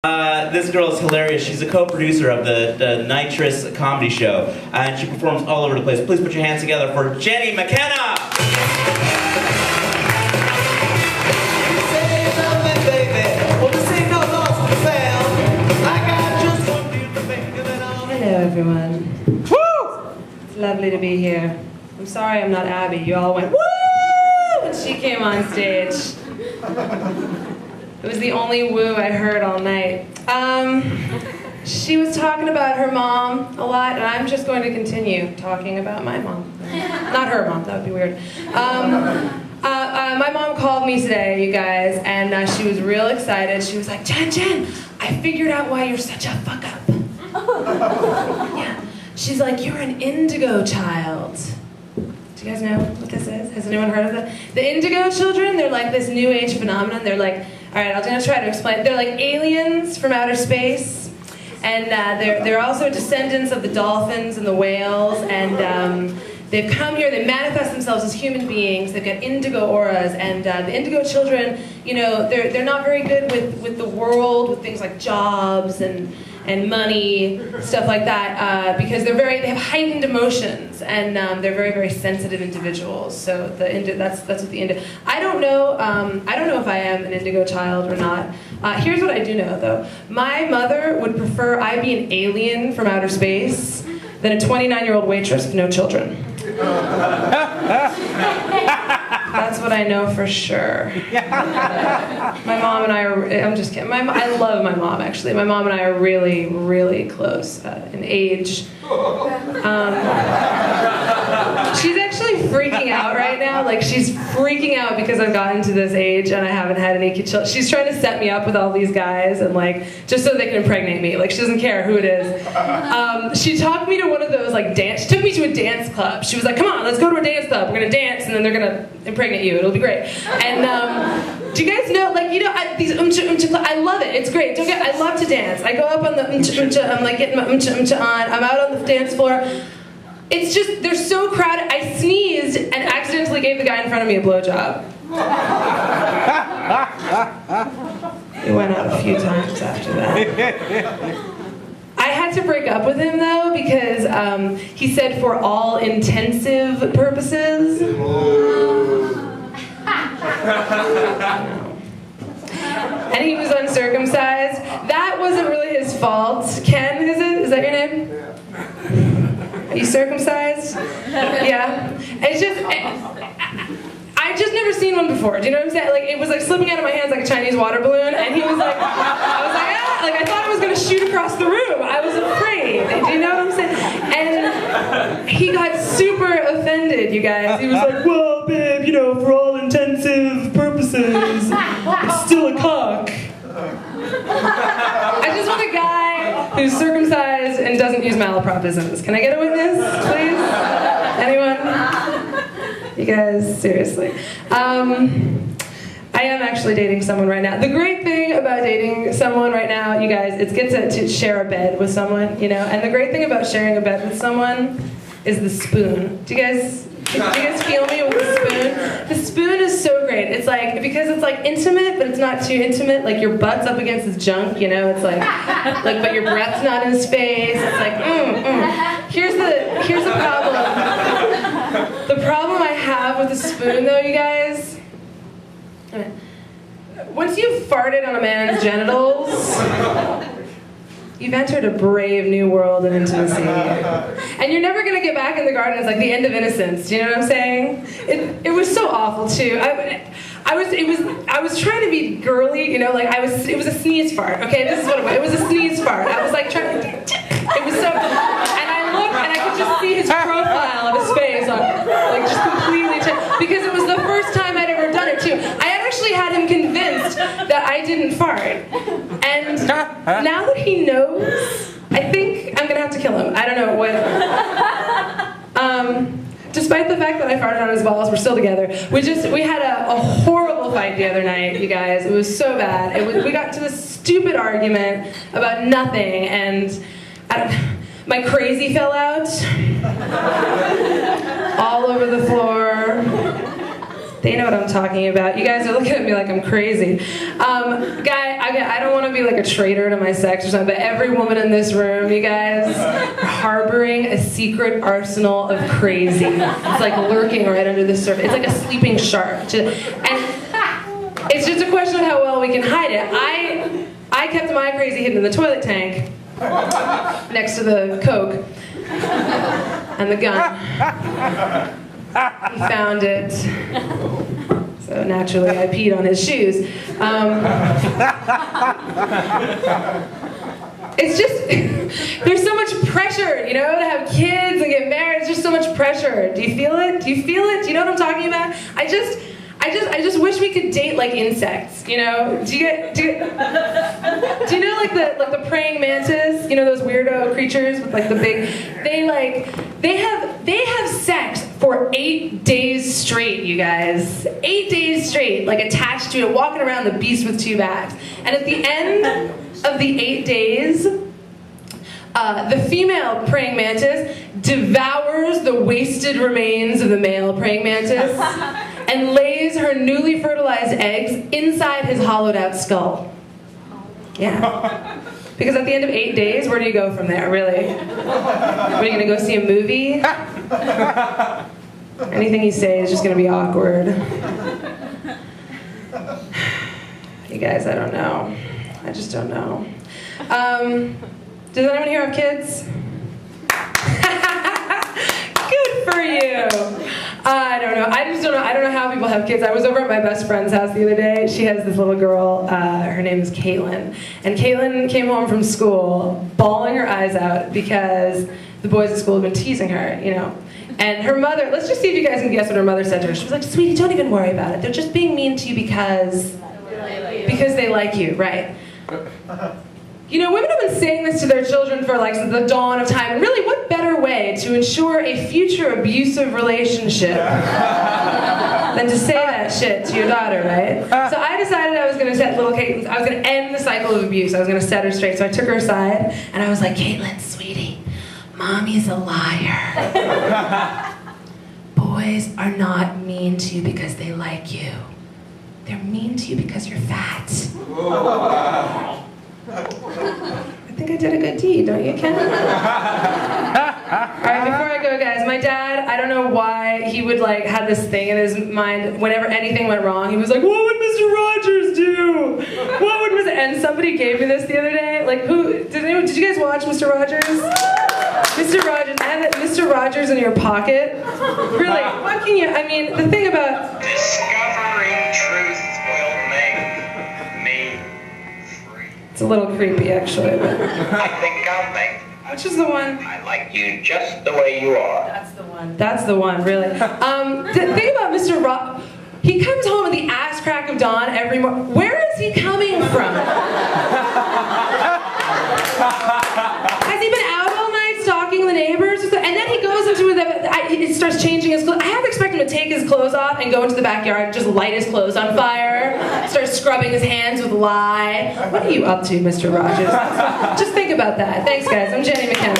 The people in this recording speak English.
This girl is hilarious. She's a co-producer of the Nitrous comedy show, and she performs all over the place. Please put your hands together for Jenny McKenna! Hello, everyone. Woo! It's lovely to be here. I'm sorry I'm not Abby. You all went, woo! When she came on stage. It was the only woo I heard all night. She was talking about her mom a lot, and I'm just going to continue talking about my mom. Not her mom, that would be weird. My mom called me today, you guys, and she was real excited. She was like, Jen, I figured out why you're such a fuck up. Yeah. She's like, you're an indigo child. Do you guys know what this is? Has anyone heard of it? The indigo children, they're like this new age phenomenon. They're like, all right, I'm gonna try to explain. They're like aliens from outer space. And they're also descendants of the dolphins and the whales. And they've come here, they manifest themselves as human beings. They've got indigo auras. And the indigo children, you know, they're not very good with the world, with things like jobs and money, stuff like that, because they have heightened emotions, and they're very, very sensitive individuals. So that's what the indigo. I don't know if I am an indigo child or not. Here's what I do know, though. My mother would prefer I be an alien from outer space than a 29-year-old waitress with no children. That's what I know for sure. My mom and I are, I'm just kidding. I love my mom, actually. My mom and I are really, really close in age. She's actually freaking out right now. Like, she's freaking out because I've gotten to this age and I haven't had any kids. She's trying to set me up with all these guys and, like, just so they can impregnate me. Like, she doesn't care who it is. She took me to one of those, like, she took me to a dance club. She was like, come on, let's go to a dance club. We're gonna dance and then they're gonna impregnate you. It'll be great. And do you guys know, like, you know, I love it. It's great. I love to dance. I go up on the I'm like getting my on. I'm out on the dance floor. It's just, they're so crowded. I sneezed and accidentally gave the guy in front of me a blowjob. It went out a few times after that. I had to break up with him, though, because he said for all intensive purposes. And he was uncircumcised. That wasn't really his fault. Ken, is it? Is that your name? Are you circumcised? Yeah. It's just, I've just never seen one before. Do you know what I'm saying? Like, it was like slipping out of my hands like a Chinese water balloon, and he was like, I was like, ah! Like, I thought it was gonna shoot across the room. I was afraid. Do you know what I'm saying? And he got super offended, you guys. He was like, well, babe, you know, for all intensive purposes, it's still a cock. I just want a guy who's circumcised and doesn't use malapropisms. Can I get a witness, please? Anyone? You guys, seriously. I am actually dating someone right now. The great thing about dating someone right now, you guys, it's good to share a bed with someone, you know? And the great thing about sharing a bed with someone is the spoon. Do you guys feel me with the spoon? The spoon is so great. It's like, because it's like intimate, but it's not too intimate. Like, your butt's up against his junk, you know? It's like, but your breath's not in his face. It's like, Here's the problem. The problem I have with the spoon, though, you guys, once you've farted on a man's genitals, you've entered a brave new world of intimacy. And you're never gonna get back in the garden. It's like the end of innocence. Do you know what I'm saying? It was so awful too. I was trying to be girly, you know, like it was a sneeze fart. Okay, this is what it was. It was a sneeze fart. I was like trying to, it was so, and I looked and I could just see his profile of his face, like just completely changed, because it was the first time I'd ever done it too. I had actually had him convinced that I didn't fart. And now that he knows, I think I'm gonna have to kill him. I don't know what. Despite the fact that I farted on his balls, we're still together. We had a horrible fight the other night, you guys. It was so bad. We got to this stupid argument about nothing, and my crazy fell out all over the floor. They know what I'm talking about. You guys are looking at me like I'm crazy. I don't want to be like a traitor to my sex or something, but every woman in this room, you guys, are harboring a secret arsenal of crazy. It's like lurking right under the surface. It's like a sleeping shark. And it's just a question of how well we can hide it. I kept my crazy hidden in the toilet tank next to the Coke and the gun. He found it. So naturally I peed on his shoes. It's just, there's so much pressure, you know, to have kids and get married. It's just so much pressure. Do you feel it? Do you feel it? Do you know what I'm talking about? I just wish we could date like insects, you know? Do you know like the praying mantis? You know those weirdo creatures with like the big, they have sex for 8 days straight, you guys. 8 days straight, like attached to it, walking around the beast with 2 backs. And at the end of the 8 days, the female praying mantis devours the wasted remains of the male praying mantis and lays her newly fertilized eggs inside his hollowed out skull. Yeah. Because at the end of 8 days, where do you go from there, really? Are you gonna go see a movie? Anything you say is just gonna be awkward. You guys, I don't know. I just don't know. Does anyone here have kids? Good for you. I don't know. I just don't know. I don't know how people have kids. I was over at my best friend's house the other day. She has this little girl. Her name is Caitlin. And Caitlin came home from school bawling her eyes out because the boys at school have been teasing her, you know. And her mother, let's just see if you guys can guess what her mother said to her. She was like, sweetie, don't even worry about it. They're just being mean to you because they like you, right? You know, women have been saying this to their children for like the dawn of time. And really, what better way to ensure a future abusive relationship than to say that shit to your daughter, right? So I decided I was going to set little Caitlin, I was going to end the cycle of abuse. I was going to set her straight. So I took her aside, and I was like, Caitlin, sweetie, Mommy's a liar. Boys are not mean to you because they like you. They're mean to you because you're fat. I think I did a good deed, don't you, Ken? Alright, before I go, guys, my dad, I don't know why he would like have this thing in his mind whenever anything went wrong. He was like, what would Mr. Rogers do? What would Mr. And somebody gave me this the other day. Like, who, did you guys watch Mr. Rogers? Mr. Rogers, I have Mr. Rogers in your pocket. Really, what can you, I mean, the thing about... Discovering truth will make me free. It's a little creepy, actually. But... I think I'll make. Which is the one? I like you just the way you are. That's the one. That's the one, really. The thing about Mr. He comes home at the ass crack of dawn every morning. Where is he coming from? Has he been out all night stalking the neighbors? And then he goes into he starts changing his clothes. I have to expect him to take his clothes off and go into the backyard and just light his clothes on fire. Start scrubbing his hands with lye. What are you up to, Mr. Rogers? Just think about that. Thanks, guys. I'm Jenny McKenna.